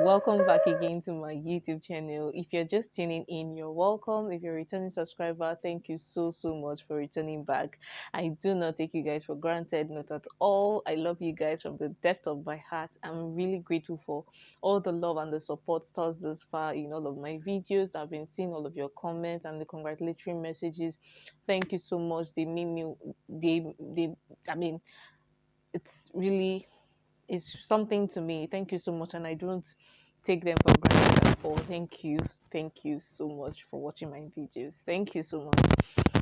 Welcome back again to my YouTube channel. If you're just tuning in, you're welcome. If you're a returning subscriber, thank you so much for returning back. I do not take you guys for granted, not at all. I love you guys from the depth of my heart. I'm really grateful for all the love and the support towards this far in all of my videos. I've been seeing all of your comments and the congratulatory messages. Thank you so much. They made me they I mean it's really is something to me. Thank you so much, and I don't take them for granted at all. Thank you so much for watching my videos. Thank you so much.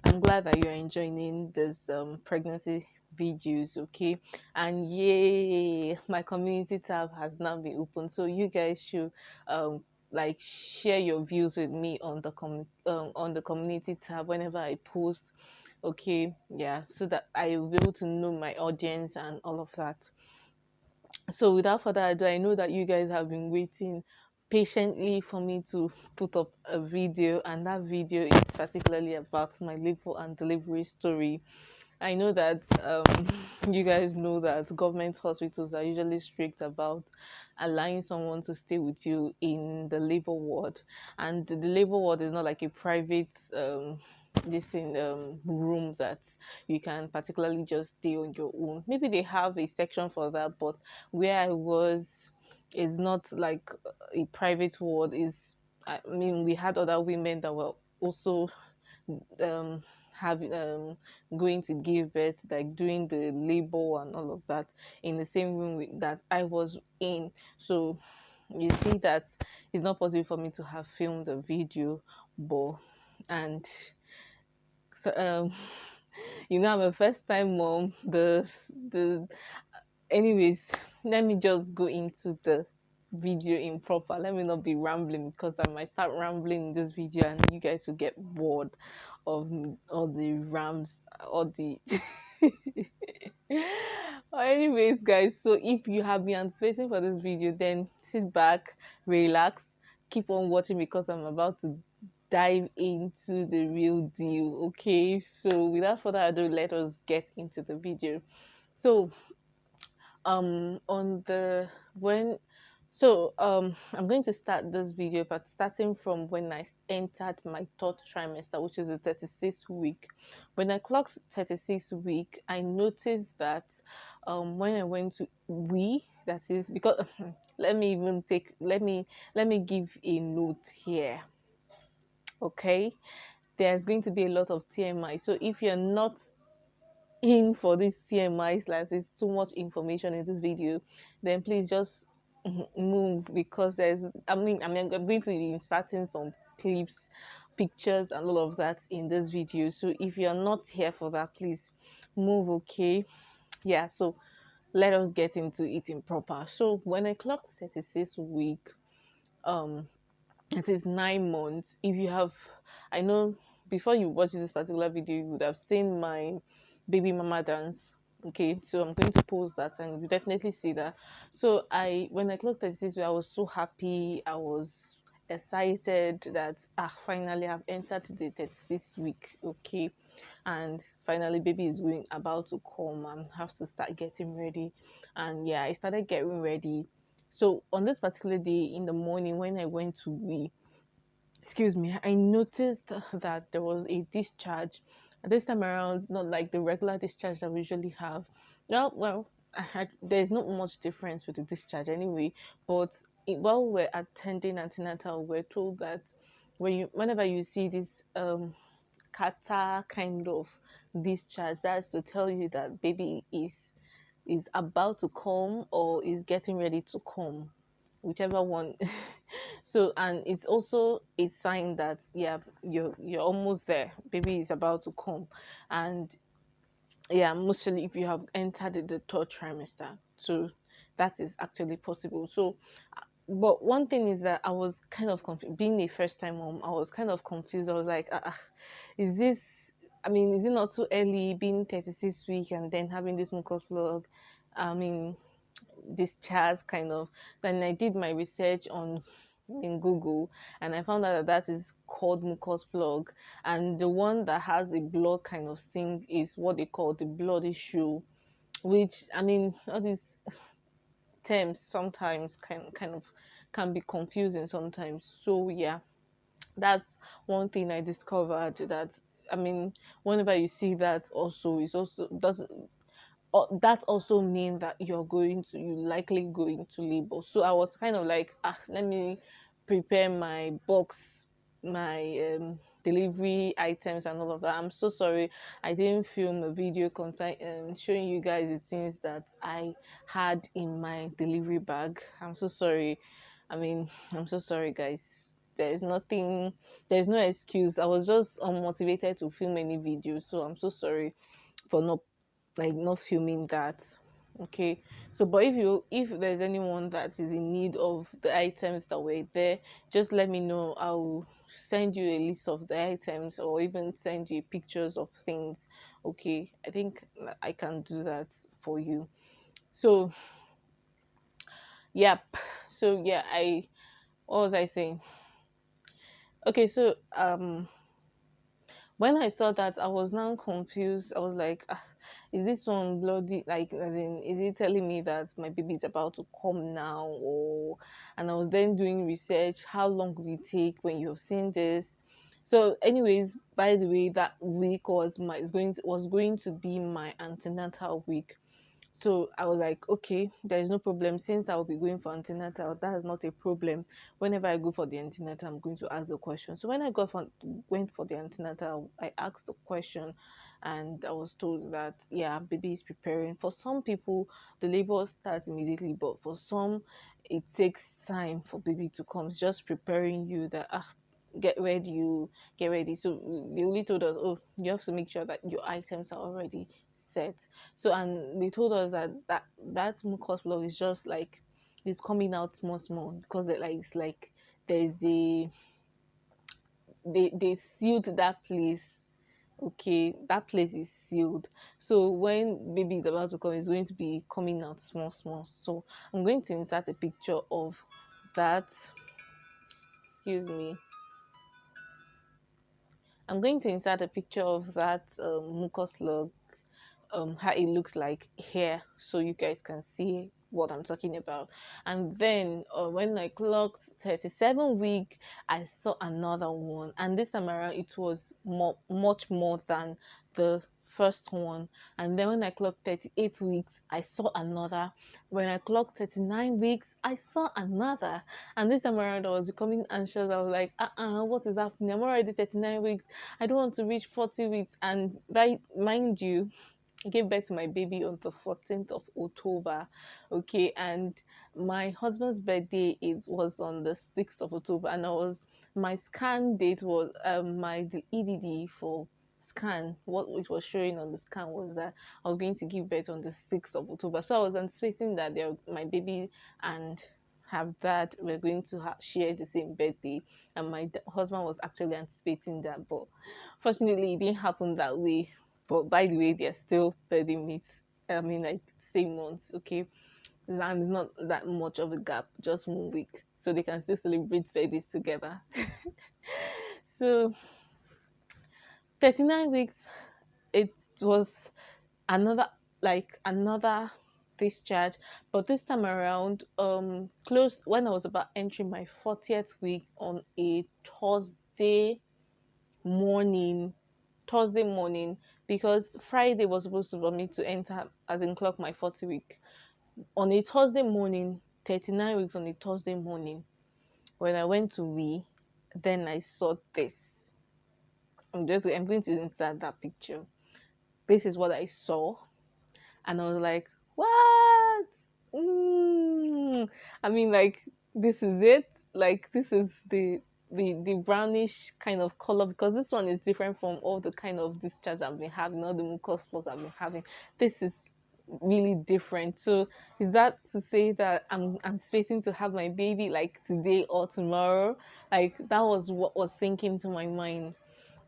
I'm glad that you're enjoying this pregnancy videos, okay? And yay, my community tab has now been open, so you guys should um like share your views with me on the on the community tab whenever I post, okay? Yeah, so that I will be able to know my audience and all of that. So without further ado, I know that you guys have been waiting patiently for me to put up a video, and that video is particularly about my labor and delivery story. I know that you guys know that government hospitals are usually strict about allowing someone to stay with you in the labor ward, and the labor ward is not like a private this thing room that you can particularly just stay on your own. Maybe they have a section for that, but where I was is not like a private ward. Is I mean, we had other women that were also um having going to give birth, like doing the labor and all of that in the same room that I was in. So you see that it's not possible for me to have filmed a video, but and so I'm a first time mom. The anyways, let me just go into the video in proper. Let me not be rambling, because I might start rambling in this video and you guys will get bored of all the rams, all the anyways, guys, so if you have been anticipating for this video, then sit back, relax, keep on watching, because I'm about to dive into the real deal. Okay, so without further ado, let us get into the video. So on the when I'm going to start this video but starting from when I entered my third trimester, which is the 36th week. When I clocked 36th week, I noticed that when I went to that is because let me give a note here. Okay, there's going to be a lot of TMI, so if you're not in for this TMI like it's too much information in this video, then please just move, because I'm going to be inserting some clips, pictures, and all of that in this video. So if you're not here for that, please move, okay? Yeah, so let us get into it in proper. So when I clocked 36 week, um it is 9 months. If you have, I know before you watch this particular video, you would have seen my baby mama dance. Okay, so I'm going to post that and you definitely see that. So when I clocked 36, I was so happy. I was excited that finally I've entered the 36 week. Okay, and finally baby is going about to come and have to start getting ready. And yeah, I started getting ready. So on this particular day in the morning when I went to excuse me, I noticed that there was a discharge. This time around, not like the regular discharge that we usually have. Well, there's not much difference with the discharge anyway. But while we're attending antenatal, we're told that whenever you see this kata kind of discharge, that's to tell you that baby is about to come or is getting ready to come, whichever one. So, and it's also a sign that yeah, you're almost there, baby is about to come. And yeah, mostly if you have entered the third trimester, so that is actually possible. So but one thing is that I was kind of confused. Being a first time mom, I was kind of confused. I was like, is this, I mean, is it not too early being 36 week and then having this mucus plug? I mean, this chart kind of. Then I did my research on in Google, and I found out that that is called mucus plug, and the one that has a blood kind of sting is what they call the blood issue, which I mean all these terms sometimes kind of can be confusing sometimes. So yeah, that's one thing I discovered, that I mean, whenever you see that, also is also does that also mean that you likely going to labor. So I was kind of like, let me prepare my box, my delivery items and all of that. I'm so sorry I didn't film a video content showing you guys the things that I had in my delivery bag. I'm so sorry. I mean, I'm so sorry, guys. There's nothing, there's no excuse. I was just unmotivated to film any videos, so I'm so sorry for not filming that. Okay, so but if there's anyone that is in need of the items that were there, just let me know. I'll send you a list of the items, or even send you pictures of things. Okay, I think I can do that for you. So yep, so yeah, I what was I saying? Okay, so when I saw that, I was now confused. I was like, is this one bloody, like, as in, is it telling me that my baby is about to come now? Or, and I was then doing research. How long would it take when you've seen this? So, anyways, by the way, that week was going to be my antenatal week. So I was like, okay, there is no problem. Since I will be going for antenatal, that is not a problem. Whenever I go for the antenatal, I'm going to ask the question. So when went for the antenatal, I asked the question, and I was told that, yeah, baby is preparing. For some people, the labor starts immediately, but for some, it takes time for baby to come. It's just preparing you that, get ready, you get ready. So they only told us, oh, you have to make sure that your items are already set. So, and they told us that that mucus plug is just like, it's coming out small small, because it's like there's a they sealed that place. Okay, that place is sealed. So when baby is about to come, it's going to be coming out small small. So I'm going to insert a picture of that. Excuse me. I'm going to insert a picture of that mucus log, how it looks like here, so you guys can see what I'm talking about. And then when I clocked 37 week, I saw another one, and this time around it was much more than the first one. And then when I clocked 38 weeks, I saw another. When I clocked 39 weeks, I saw another. And this time around I was becoming anxious. I was like, what is happening? I'm already 39 weeks. I don't want to reach 40 weeks. And by mind you, I gave birth to my baby on the 14th of October. Okay, and my husband's birthday, it was on the 6th of October, and my scan date was my EDD for scan. What it was showing on the scan was that I was going to give birth on the 6th of October. So I was anticipating that my baby and have that we're going to share the same birthday, and my husband was actually anticipating that, but fortunately it didn't happen that way. But by the way, they're still birthday mates. I mean, like same months, okay? And it's not that much of a gap, just 1 week. So they can still celebrate birthdays together. So 39 weeks, it was another, another discharge. But this time around, close when I was about entering my 40th week on a morning Thursday morning, because Friday was supposed to for me to enter, as in clock my 40 week. On a Thursday morning, 39 weeks on a Thursday morning, when I went to then I saw this. I'm going to insert that picture. This is what I saw, and I was like, what? I mean, like, this is it. Like, this is the brownish kind of color, because this one is different from all the kind of discharge I've been having, all the mucus plug I've been having. This is really different. So is that to say that I'm anticipating to have my baby like today or tomorrow? Like, that was what was sinking to my mind.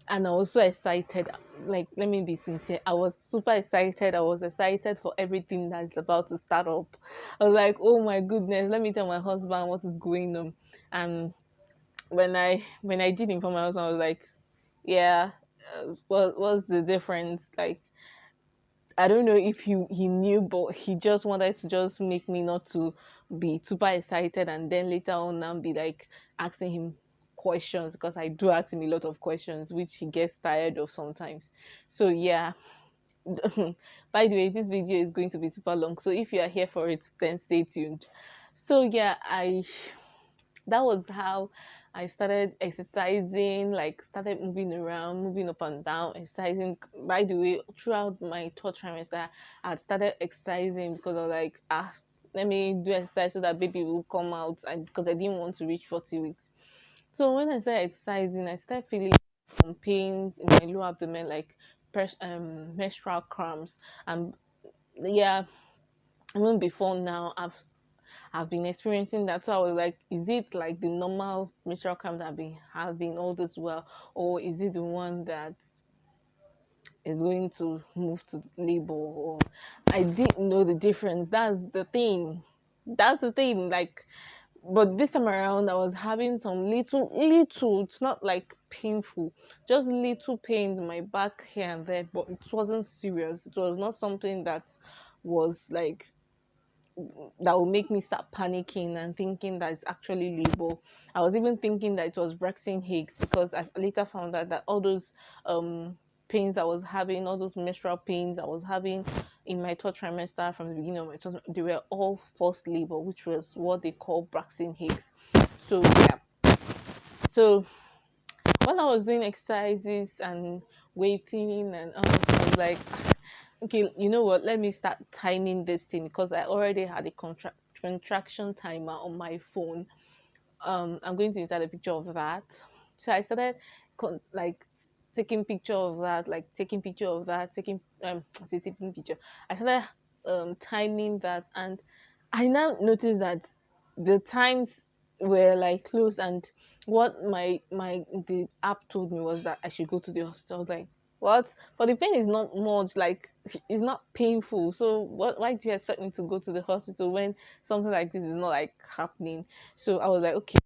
And I was so excited. Like, let me be sincere, I was super excited. I was excited for everything that's about to start up. I was like, oh my goodness, let me tell my husband what is going on. And when I did inform my husband, I was like, yeah, what's the difference? Like, I don't know if he knew, but he just wanted to just make me not to be super excited, and then later on I'll be like asking him questions, because I do ask him a lot of questions, which he gets tired of sometimes. So yeah. By the way, this video is going to be super long, so if you are here for it, then stay tuned. So yeah, I that was how I started exercising, like started moving around, moving up and down, exercising. By the way, throughout my third trimester, I had started exercising because I was like, let me do exercise so that baby will come out, and because I didn't want to reach 40 weeks. So when I started exercising, I started feeling some pains in my lower abdomen, like menstrual cramps, and yeah, even before now, I've been experiencing that. So I was like, is it like the normal menstrual cramp that I've been having all this well, or is it the one that is going to move to labor? Or I didn't know the difference. That's the thing. That's the thing. Like, but this time around, I was having some little. It's not like painful, just little pains in my back here and there, but it wasn't serious. It was not something that was like that will make me start panicking and thinking that it's actually labor. I was even thinking that it was Braxton Hicks, because I later found out that all those pains I was having, all those menstrual pains I was having in my third trimester from the beginning of my third, they were all forced labor, which was what they call Braxton Hicks. So yeah. So while I was doing exercises and waiting, and I was like, okay, you know what? Let me start timing this thing, because I already had a contraction timer on my phone. I'm going to insert a picture of that. So I started like taking picture of that, like taking picture of that, taking taking picture. I started timing that, and I now noticed that the times were like close, and what my the app told me was that I should go to the hospital. I was like, what? But the pain is not much, like it's not painful. So why do you expect me to go to the hospital when something like this is not like happening? So I was like, okay,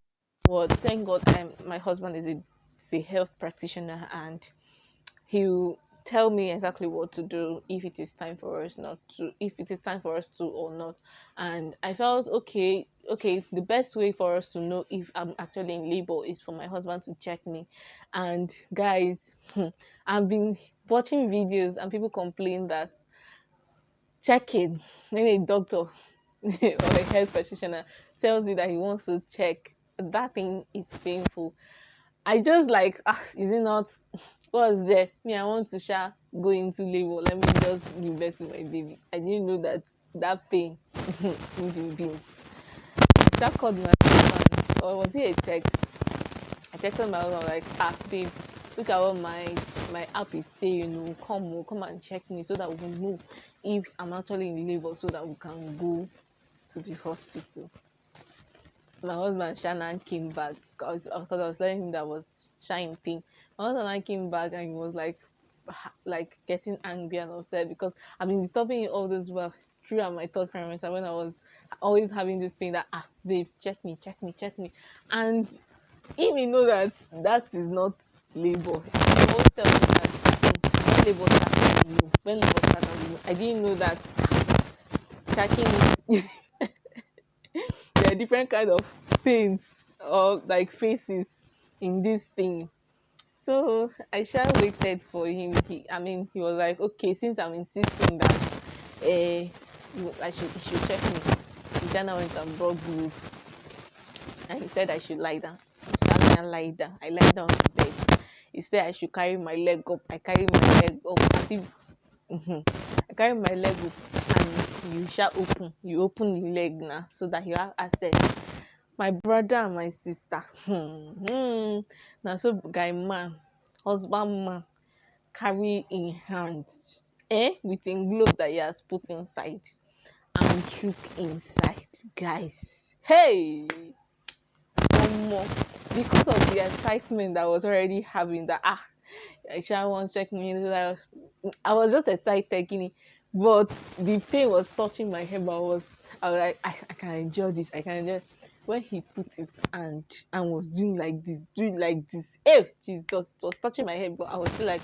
well, thank God, my husband is a health practitioner, and he'll tell me exactly what to do if it is time for us not to, if it is time for us to or not. And I felt okay, the best way for us to know if I'm actually in labor is for my husband to check me. And guys, I've been watching videos and people complain that checking, maybe a doctor or a health practitioner tells you that he wants to check, that thing is painful. I just like, is it not? What's there? Me, I want to go into labor. Let me just give birth to my baby. I didn't know that that pain moving beans. That called my husband, or was it a text? I texted my husband like, babe, look at what my app is saying. Come and check me so that we will know if I'm actually in labor, so that we can go to the hospital. My husband Shannon came back, because I was telling him that I was shying pain. My husband came back, and he was like getting angry and upset, because I've been disturbing him all this while throughout my third trimester, when I was always having this pain that, babe, check me, check me, check me. And he may know that that is not labor. He always tell me that, when labor starts, I will know. When labor starts, I will know. I didn't know that checking there are different kind of pains or like faces in this thing. So I sha waited for him. He was like, okay, since I'm insisting that he should check me. He then went and brought glue, and he said I should lie down. So I lie down. I lie down on the bed. He said I should carry my leg up. I carry my leg up as if I carry my leg up, and you shall open. You open the leg now so that you have access. My brother and my sister. Now so guy man, husband man, carry in hand, with a glove that he has put inside, and chook inside, guys. Hey, one more, because of the excitement that I was already having, that Aisha wants check me. I was just excited taking it, but the pain was touching my head. But I was like, I can enjoy this. I can enjoy. When he put his hand and was doing like this, Jesus, it was touching my head. But I was still like,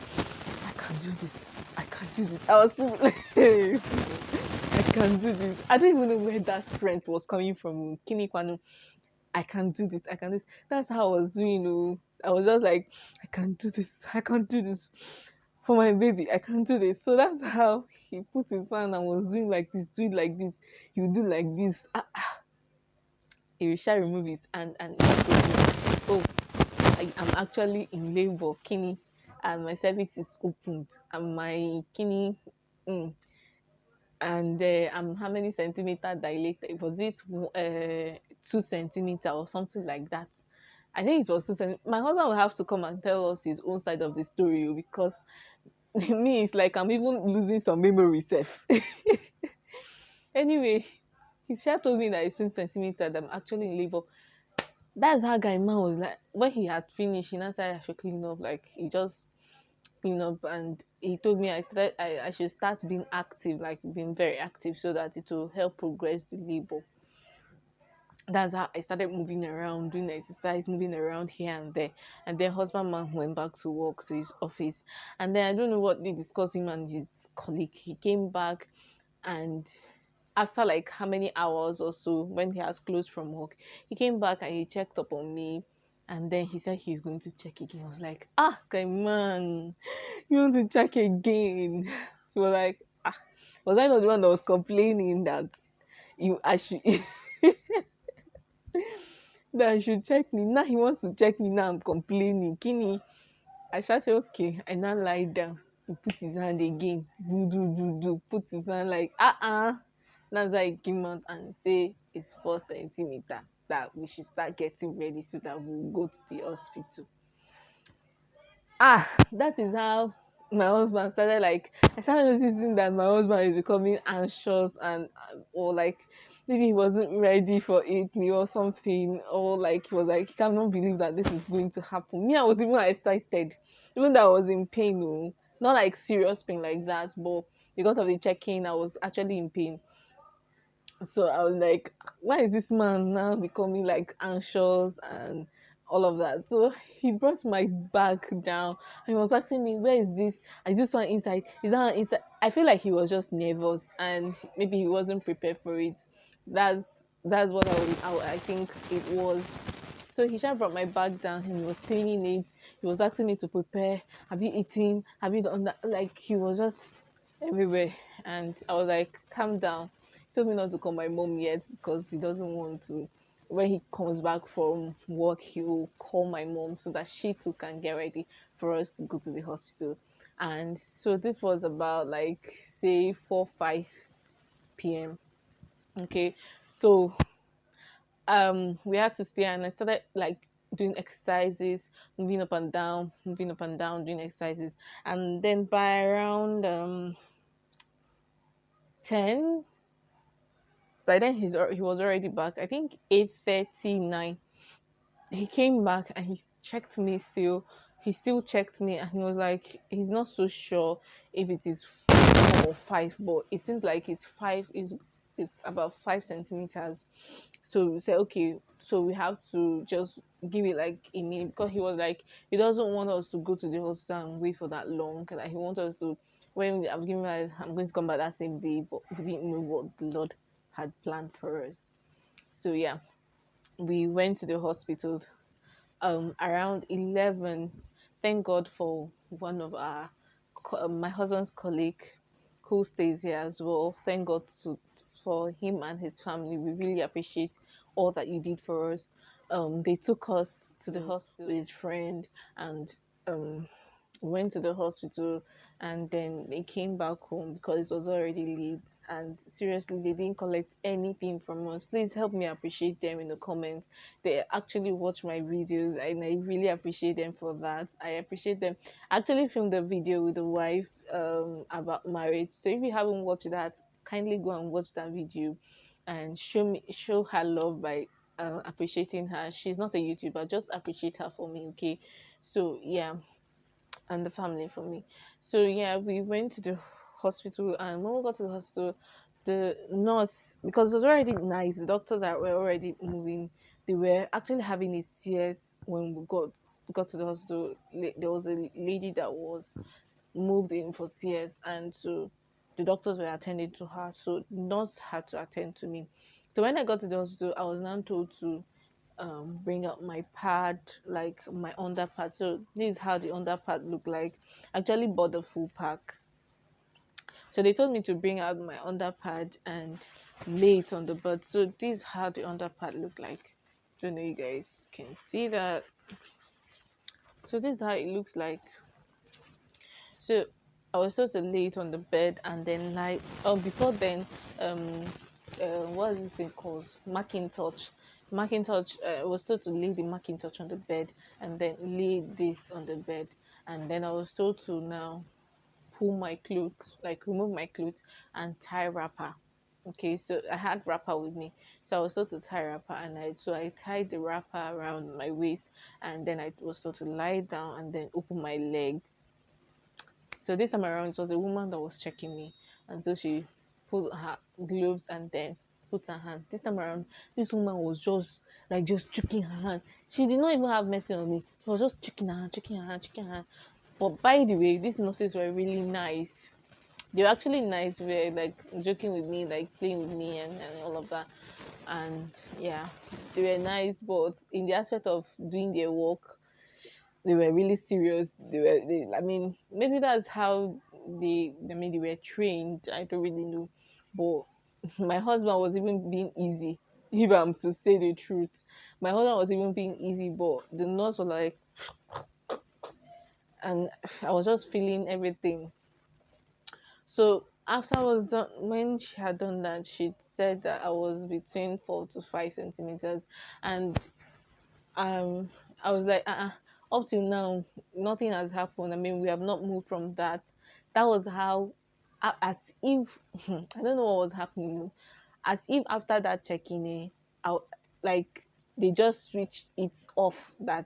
I can do this. I can do this. I was like, I can do this. I don't even know where that strength was coming from. Kini Kwanu, I can do this. I can do this. That's how I was doing. I was just like, I can do this. I can do this for my baby. I can do this. So that's how he put his hand and was doing like this, do it like this. You do like this. He will shall remove his hand and he told me, oh, I'm actually in labor, kidney, and my cervix is opened, and my kidney, mm, and I'm how many centimeter dilated? Was it 2 centimeter or something like that? I think it was 2 centimeter. My husband will have to come and tell us his own side of the story because me, it's like I'm even losing some memory self. Anyway, he just told me that it's 2 centimeter that I'm actually in labor. That's how guy man was like when he had finished. He now said I should clean up. Like he just clean up and he told me I should start being active, like being very active, so that it will help progress the labor. That's how I started moving around, doing exercise, moving around here and there. And then husband man went back to work to his office. And then I don't know what they discussed, him and his colleague. He came back and after like how many hours or so when he has closed from work, he came back and he checked up on me. And then he said he's going to check again. I was like, okay, man, you want to check again? He was like, was I not the one that was complaining that I should that I should check me? Now he wants to check me. Now I'm complaining. Kini, I shall say okay. I now lie down. He put his hand again. Do. Put his hand like That's why I came out and say it's 4 centimeter. That we should start getting ready so that we'll go to the hospital. That is how my husband started. Like I started noticing that my husband is becoming anxious and or like maybe he wasn't ready for it or something, or like he was like he cannot believe that this is going to happen. Me, I was even excited, even though I was in pain. Not like serious pain like that, but because of the check-in, I was actually in pain. So I was like, why is this man now becoming like anxious and all of that? So he brought my bag down and he was asking me, where is this? Is this one inside? Is that one inside? I feel like he was just nervous and maybe he wasn't prepared for it. That's what I think it was. So he just brought my bag down and he was cleaning it. He was asking me to prepare. Have you eaten? Have you done that? Like he was just everywhere. And I was like, calm down. He told me not to call my mom yet because he doesn't want to. When he comes back from work, he will call my mom so that she too can get ready for us to go to the hospital. And so this was about like say 4 5 p.m. Okay, so we had to stay and I started like doing exercises, moving up and down, doing exercises. And then by around 10, by then he was already back. I think 8:39. He came back and he checked me still. He still checked me and he was like he's not so sure if it is 4 or 5, but it seems like it's about 5 centimeters. So we said, okay, so we have to just give it like a minute because he was like, he doesn't want us to go to the hospital and wait for that long. Like he wants us to, when I've given us, I'm going to come back that same day, but we didn't know what the Lord had planned for us. So yeah, we went to the hospital around 11. Thank God for one of my husband's colleague who stays here as well. Thank God for him and his family. We really appreciate all that you did for us. They took us to the hospital, his friend, and um, went to the hospital and then they came back home because it was already late, and seriously they didn't collect anything from us. Please help me appreciate them in the comments. They actually watch my videos and I really appreciate them for that. I appreciate them. I actually filmed a video with the wife about marriage, so if you haven't watched that, kindly go and watch that video and show her love by appreciating her. She's not a YouTuber, just appreciate her for me, okay? So yeah, and the family for me. So yeah, we went to the hospital, and when we got to the hospital, the nurse, because it was already nice, the doctors that were already moving, they were actually having his tears when we got to the hospital. There was a lady that was moved in for CS, and so the doctors were attending to her, so the nurse had to attend to me. So when I got to the hospital, I was now told to bring out my pad, like my underpad. So this is how the underpad looked like. I actually bought the full pack. So they told me to bring out my underpad and lay it on the bed. So this is how the underpad looked like. Don't know you guys can see that. So this is how it looks like. So I was told to lay it on the bed and then lie. Oh, before then, um, what is this thing called? Macintosh. Macintosh. I was told to lay the Macintosh on the bed and then lay this on the bed, and then I was told to now pull my clothes, like remove my clothes and tie wrapper. Okay, so I had wrapper with me, so I was told to tie wrapper, and I tied the wrapper around my waist, and then I was told to lie down and then open my legs. So this time around, it was a woman that was checking me, and so she put her gloves and then put her hand. This time around, this woman was just choking her hand. She did not even have mercy on me. She was just choking her hand, choking her hand, choking her hand. But by the way, these nurses were really nice. They were actually nice. They were like joking with me, like playing with me, and all of that. And yeah, they were nice. But in the aspect of doing their work, they were really serious. I mean, maybe that's how they were trained. I don't really know. But my husband was even being easy. If I'm to say the truth, my husband was even being easy, but the nurse was like, and I was just feeling everything. So after I was done, when she had done that, she said that I was between 4 to 5 centimeters, and um, I was like, up till now, nothing has happened. I mean, we have not moved from that. That was how, as if I don't know what was happening, as if after that check-in, like they just switched it off that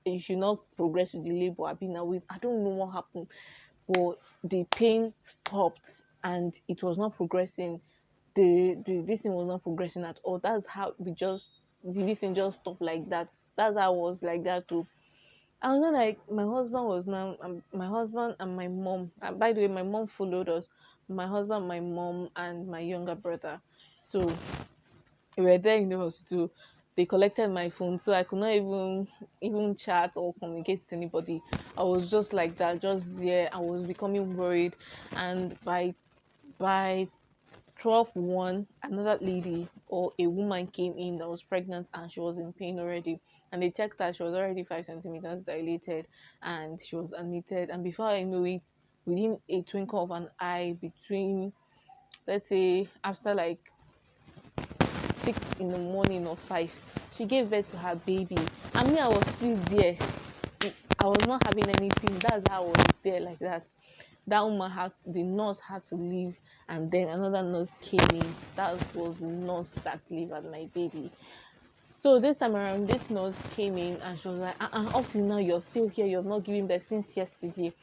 you should not progress with the labor. I've been always, I don't know what happened, but the pain stopped and it was not progressing. The this thing was not progressing at all. That's how we just this thing just stopped like that. That's how I was like that too. I was not like my husband was now my husband and my mom. And by the way, my mom followed us. My husband, my mom, and my younger brother. So we were there in the hospital. They collected my phone, so I could not even chat or communicate with anybody. I was just like that, just there. I was becoming worried, and by 12:01, another lady or a woman came in that was pregnant and she was in pain already. And they checked her, she was already 5 centimeters dilated and she was admitted. And before I knew it, within a twinkle of an eye, between, let's say, after like 6 in the morning or 5, she gave birth to her baby. And me, I was still there. I was not having anything. That's how I was there like that. That woman had the nurse had to leave, and then another nurse came in. That was the nurse that delivered my baby. So this time around, this nurse came in and she was like, up till now you're still here, you've not given birth since yesterday.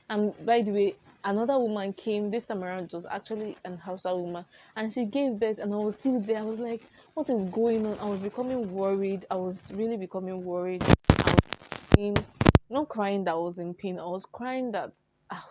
And by the way, another woman came this time around. It was actually an Hausa woman, and she gave birth, and I was still there. I was like, what is going on? I was becoming worried. I was really becoming worried. I was in, not crying that I was in pain. I was crying that ah,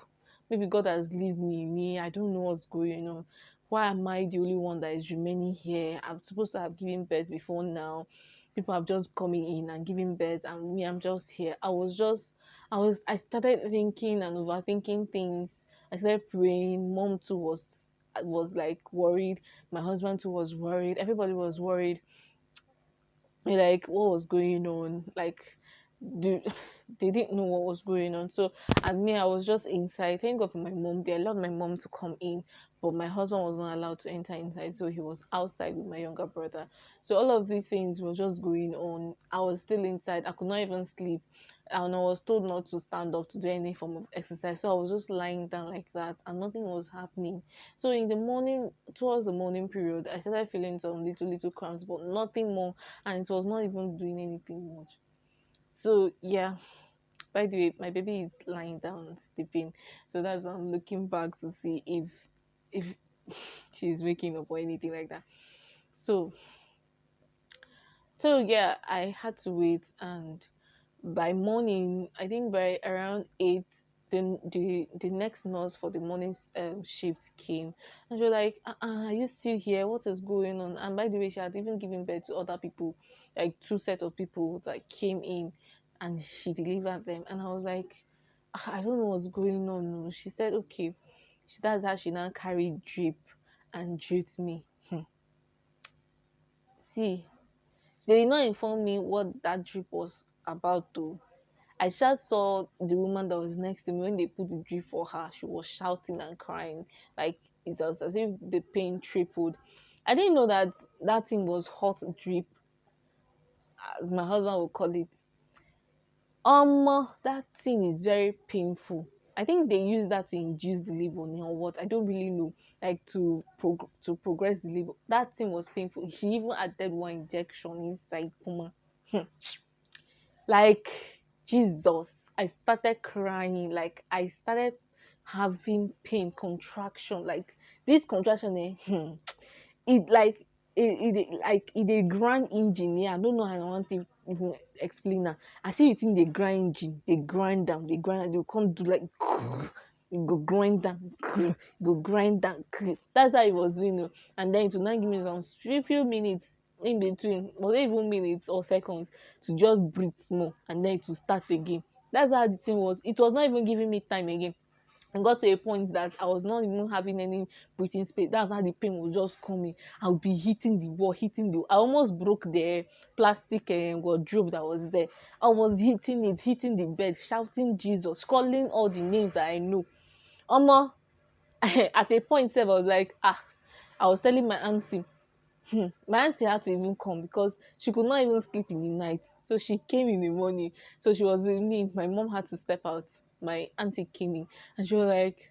maybe God has leave me. I don't know what's going on. Why am I the only one that is remaining here? I'm supposed to have given birth before now. People have just coming in and giving birth, and me, I'm just here. I started thinking and overthinking things. I started praying. Mom too was like worried. My husband too was worried. Everybody was worried, like what was going on, like do they didn't know what was going on. So and me, I was just inside. Thank God for my mom. They allowed my mom to come in, but my husband was not allowed to enter inside, so he was outside with my younger brother. So all of these things were just going on. I was still inside. I could not even sleep, and I was told not to stand up to do any form of exercise, so I was just lying down like that and nothing was happening. So in the morning, towards the morning period, I started feeling some little cramps, but nothing more, and it was not even doing anything much. So yeah, by the way, my baby is lying down sleeping. So that's why I'm looking back to see if she's waking up or anything like that. So so yeah, I had to wait, and by morning, I think by around 8 then the next nurse for the morning shift came, and she was like, are you still here? What is going on? And by the way, she had even given birth to other people, like two set of people that came in, and she delivered them. And I was like, I don't know what's going on. She said, okay, that's how she now carried drip and dripped me. See, they did not inform me what that drip was about though. I just saw the woman that was next to me when they put the drip for her. She was shouting and crying, like it was as if the pain tripled. I didn't know that that thing was hot drip, as my husband would call it. That thing is very painful. I think they use that to induce the labor or what. I don't really know. Like to progress the labor. That thing was painful. She even added one injection inside Puma. Like Jesus, I started crying. Like I started having pain, contraction. Like this contraction, it like it a grand engine. Yeah, I don't know how I want to even explain that. I see it in the grind engine. They grind down, they grind. They come do like you go grind down, you go grind down. That's how it was doing. And then to now give me some few minutes in between, or even minutes or seconds to just breathe more, and then to start again. That's how the thing was. It was not even giving me time again. I got to a point that I was not even having any breathing space. That's how the pain was just coming. I would be hitting the wall, hitting the. I almost broke the plastic wardrobe that was there. I was hitting it, hitting the bed, shouting Jesus, calling all the names that I know. Almost at a point, I was like, I was telling my auntie. My auntie had to even come because she could not even sleep in the night. So she came in the morning. So she was with me. My mom had to step out. My auntie came in and she was like,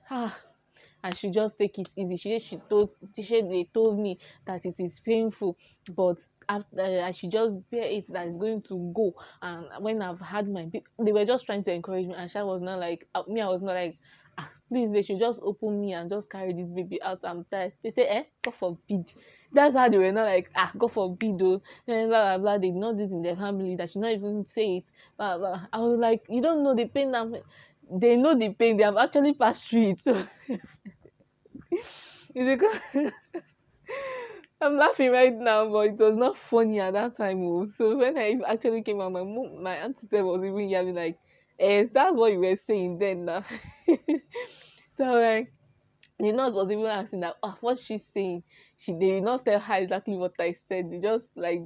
I should just take it easy. They told me that it is painful, but after I should just bear it, that it's going to go. And when I've had my they were just trying to encourage me, and Sha was not like me. I was not like, please, they should just open me and just carry this baby out. I'm tired. They say, God forbid. That's how they were not like, God forbid, though. And blah, blah, blah. They did not do it in their family. That should not even say it. Blah, blah. I was like, you don't know the pain. They know the pain. They have actually passed through it. So it's because I'm laughing right now, but it was not funny at that time. So when I actually came out, my auntie was even yelling like, that's what you were saying then now. So like the nurse was even asking that, what's she saying? They did not tell her exactly what I said. They just like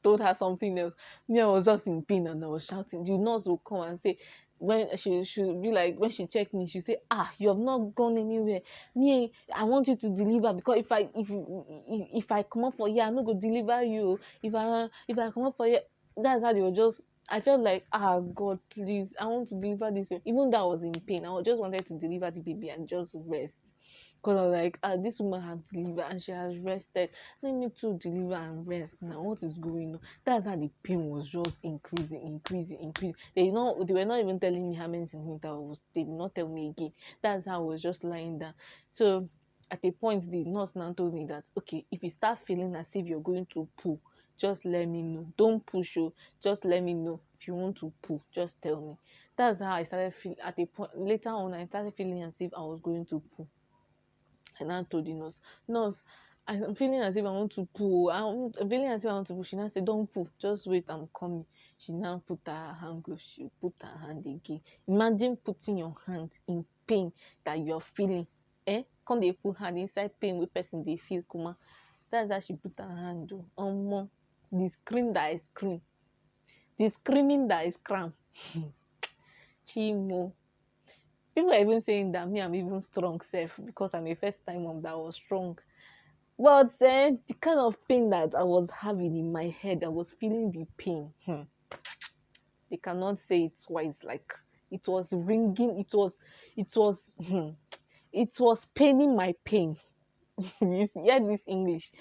told her something else. Me, I was just in pain and I was shouting. The nurse will come and say, when she should be like, when she checked me, she say, you have not gone anywhere. Me, I want you to deliver, because if I come up for here, I'm not gonna deliver you. If I come up for here, that's how they were just. I felt like, God, please, I want to deliver this baby. Even though I was in pain, I just wanted to deliver the baby and just rest. Because I was like, this woman has delivered and she has rested. Let me too deliver and rest now. What is going on? That's how the pain was just increasing. They were not even telling me how many centimeters I was. They did not tell me again. That's how I was just lying down. So at a point, the nurse now told me that, okay, if you start feeling as if you're going to poo, just let me know. Don't push you. Just let me know. If you want to poo, just tell me. That's how I started feeling. At a point later on, I started feeling as if I was going to poo. And I told the nurse, I'm feeling as if I want to poo. I'm feeling as if I want to poo. She now said, don't poo, just wait, I'm coming. She now put her hand glove, she put her hand again. Imagine putting your hand in pain that you're feeling. Can't they put hand inside pain with person they feel, kuma? That's how she put her hand. The scream that I scream. The screaming that I scream. Chimo. People are even saying that me, I'm even strong self because I'm a first time mom that was strong. But then the kind of pain that I was having in my head, I was feeling the pain. They cannot say it twice. Like it was ringing. It was paining my pain. You see, hear this English.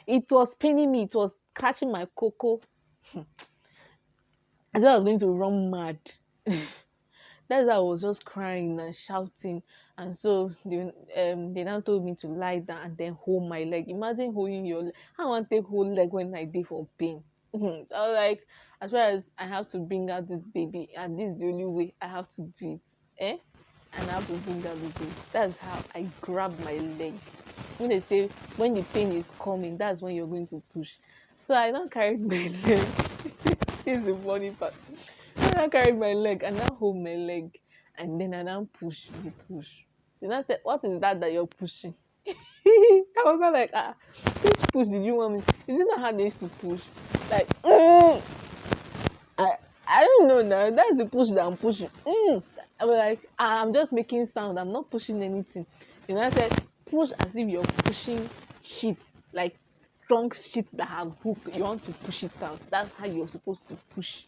It was paining me. It was crashing my cocoa. I thought I was going to run mad. That's why I was just crying and shouting. And so they now told me to lie down and then hold my leg. Imagine holding your leg. I want to take whole leg when I did for pain. I was like, as far as I have to bring out this baby, and this is the only way I have to do it. and I have to bring that baby. That's how I grab my leg. When they say when the pain is coming, that's when you're going to push. So I now carried my leg. This is the funny part. I now carried my leg and now hold my leg, and then I now push the push. Then I said, "What is that you're pushing?" I was not like, which push did you want me? Is it not how they used to push? Like, I I don't know now. That's the push that I'm pushing. I was like, I'm just making sound. I'm not pushing anything. You know, I said, push as if you're pushing shit, like strong shit that have hook. You want to push it out. That's how you're supposed to push.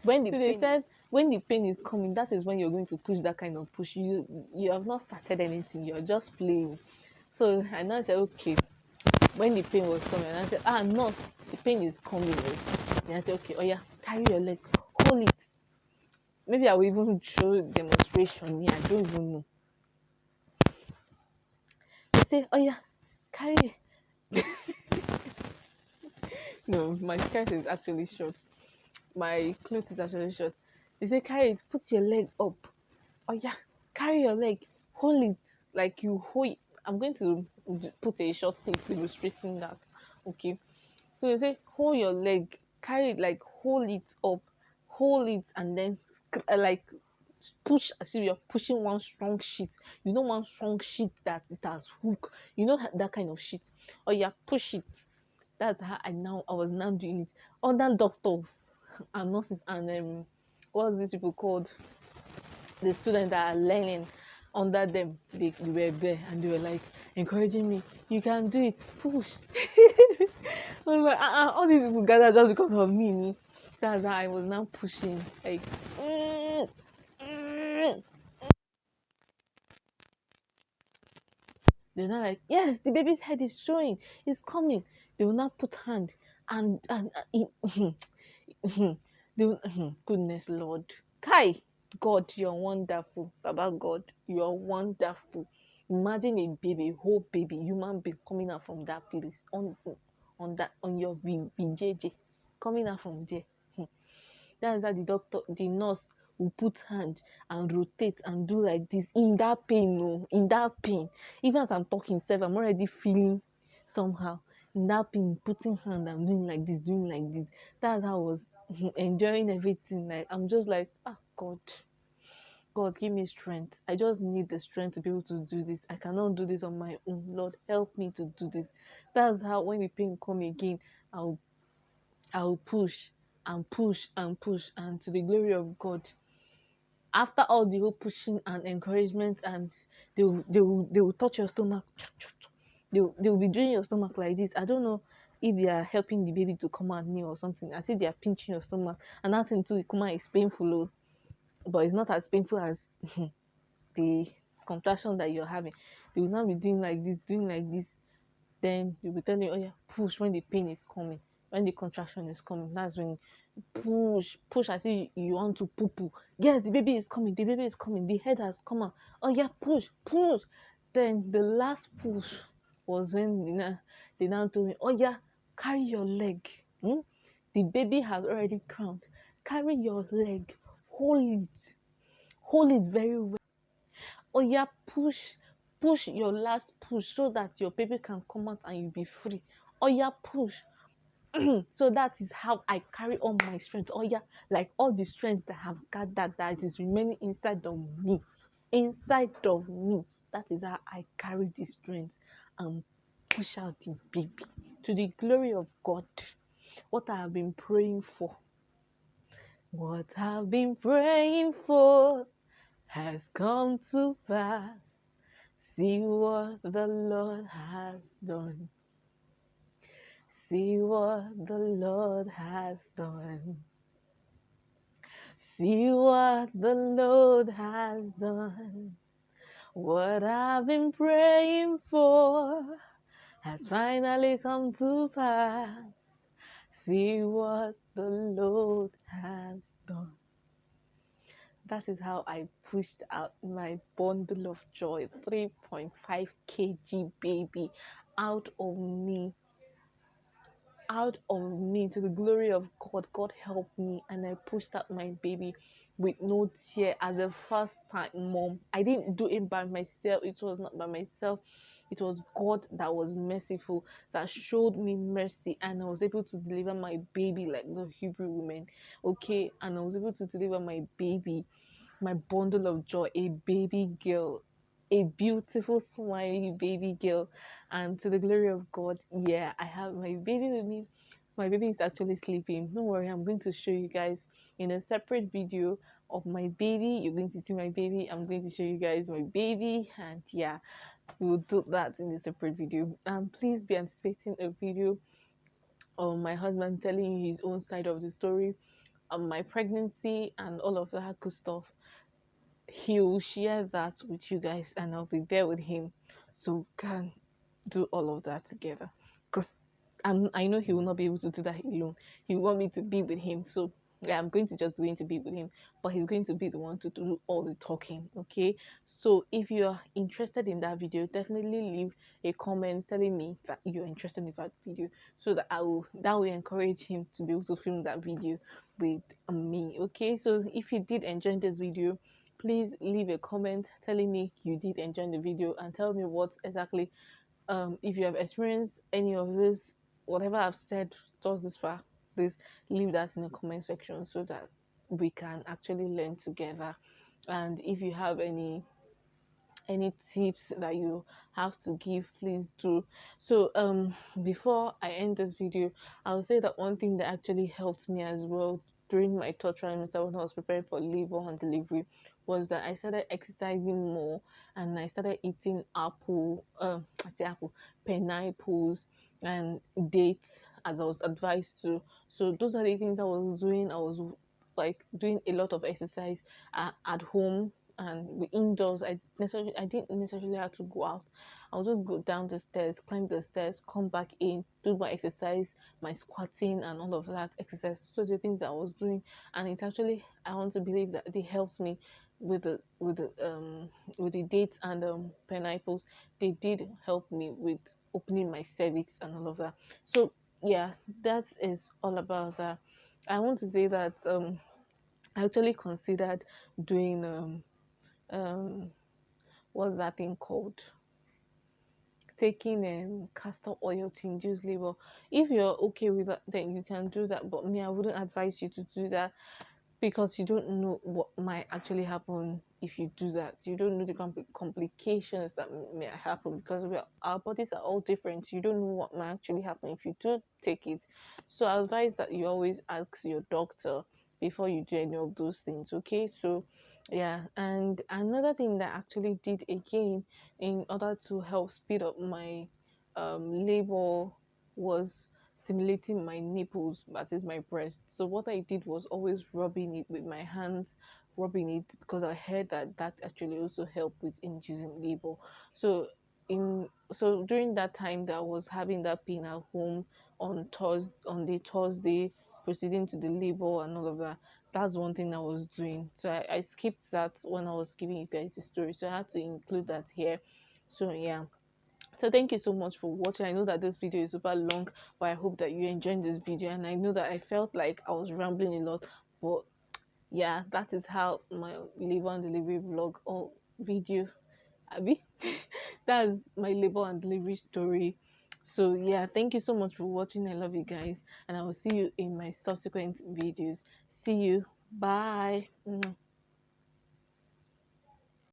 So they said when the pain is coming, that is when you're going to push that kind of push. You have not started anything. You're just playing. So I now said, okay. When the pain was coming, and I said, nurse, the pain is coming. And I said, okay, oh yeah, carry your leg, hold it. Maybe I will even show demonstration here. I don't even know. They say, oh yeah, carry it. No, my skirt is actually short. My clothes is actually short. They say, carry it, put your leg up. Oh yeah, carry your leg, hold it like you hold it. I'm going to put a short clip illustrating that. Okay. So they say, hold your leg, carry it, like hold it up, hold it, and then like push as if you're pushing one strong sheet. You know, one strong sheet that it has hook. You know that kind of sheet. Or yeah, push it. That's how I was now doing it. Other doctors and nurses and what's these people called? The students that are learning under them, they were there and they were like encouraging me. You can do it. Push. I was like, all these people gather just because of me. That's how I was now pushing. Like, mm. They're not like, yes, the baby's head is showing, it's coming. They will not put hand and they will, goodness Lord. Kai, God, you're wonderful. Baba God, you're wonderful. Imagine a baby, whole baby, human being coming out from that place on your BJJ, coming out from there. That's how the doctor, the nurse will put hand and rotate and do like this in that pain. No, in that pain. Even as I'm talking, self, I'm already feeling somehow in that pain, putting hand and doing like this, doing like this. That's how I was enjoying everything. Like I'm just like, God, God, give me strength. I just need the strength to be able to do this. I cannot do this on my own. Lord, help me to do this. That's how when the pain come again, I'll I'll push and push and push, and to the glory of God. After all the whole pushing and encouragement, and they will touch your stomach. They will be doing your stomach like this. I don't know if they are helping the baby to come out new or something. I see they are pinching your stomach, and that thing too, come out is painful, but it's not as painful as the contraction that you're having. They will not be doing like this. Then you'll be telling you, oh yeah, push when the pain is coming, when the contraction is coming. That's when push as if you want to poo poo. Yes, the baby is coming, the head has come out. Oh yeah, push. Then the last push was when they now told me, oh yeah, carry your leg. The baby has already crowned. Carry your leg, hold it very well. Oh yeah, push your last push so that your baby can come out and you'll be free. Oh yeah, push. So that is how I carry all my strength. Oh yeah, like all the strength that I have gathered that is remaining inside of me. Inside of me. That is how I carry the strength and push out the baby. To the glory of God. What I have been praying for. What I've been praying for has come to pass. See what the Lord has done. See what the Lord has done. See what the Lord has done. What I've been praying for has finally come to pass. See what the Lord has done. That is how I pushed out my bundle of joy, 3.5 kg baby, out of me. out of me, to the glory of God, God helped me, and I pushed out my baby with no tear as a first time mom. I didn't do it by myself. It was not by myself. It was God that was merciful, that showed me mercy, and I was able to deliver my baby like the Hebrew women. Okay, and I was able to deliver my baby, my bundle of joy, a baby girl, a beautiful, smiley baby girl. And to the glory of God, yeah, I have my baby with me. My baby is actually sleeping. Don't worry, I'm going to show you guys in a separate video of my baby. You're going to see my baby. I'm going to show you guys my baby. And yeah, we'll do that in a separate video. Please be anticipating a video of my husband telling you his own side of the story, my pregnancy, and all of that good stuff. He'll share that with you guys, and I'll be there with him, so we can do all of that together, because I know he will not be able to do that alone. He will want me to be with him, so yeah, I'm going to be with him, but he's going to be the one to do all the talking. Okay, so if you're interested in that video, definitely leave a comment telling me that you're interested in that video, so that will encourage him to be able to film that video with me. Okay, so if you did enjoy this video, please leave a comment telling me you did enjoy the video, and tell me what exactly, if you have experienced any of this, whatever I've said thus this far, please leave that in the comment section, so that we can actually learn together. And if you have any tips that you have to give, please do. So before I end this video, I will say that one thing that actually helped me as well during my third trimester, when I was preparing for labor and delivery, was that I started exercising more, and I started eating I say apple, pineapples and dates, as I was advised to. So those are the things I was doing. I was like doing a lot of exercise at home and indoors. I didn't necessarily have to go out. I would just go down the stairs, climb the stairs, come back in, do my exercise, my squatting and all of that exercise. So the things that I was doing, and it's actually, I want to believe that they helped me with the dates and pineapples. They did help me with opening my cervix and all of that. So yeah, that is all about that. I want to say that I actually considered doing um what's that thing called, taking castor oil to induce labor. If you're okay with that, then you can do that, but me, I wouldn't advise you to do that, because you don't know what might actually happen if you do that. You don't know the complications that may happen, because our bodies are all different. You don't know what might actually happen if you do take it. So I advise that you always ask your doctor before you do any of those things. Okay, so yeah. And another thing that I actually did again in order to help speed up my labor was stimulating my nipples, that is my breast. So what I did was always rubbing it with my hands, rubbing it, because I heard that that actually also helped with inducing labor. So during that time that I was having that pain at home on the Thursday proceeding to the labor and all of that, that's one thing I was doing. So I skipped that when I was giving you guys the story, so I had to include that here. So yeah, so thank you so much for watching. I know that this video is super long, but I hope that you enjoyed this video. And I know that I felt like I was rambling a lot, but yeah, that is how my labor and delivery vlog or video, Abby, that's my labor and delivery story. So yeah, thank you so much for watching. I love you guys, and I will see you in my subsequent videos. See you. Bye.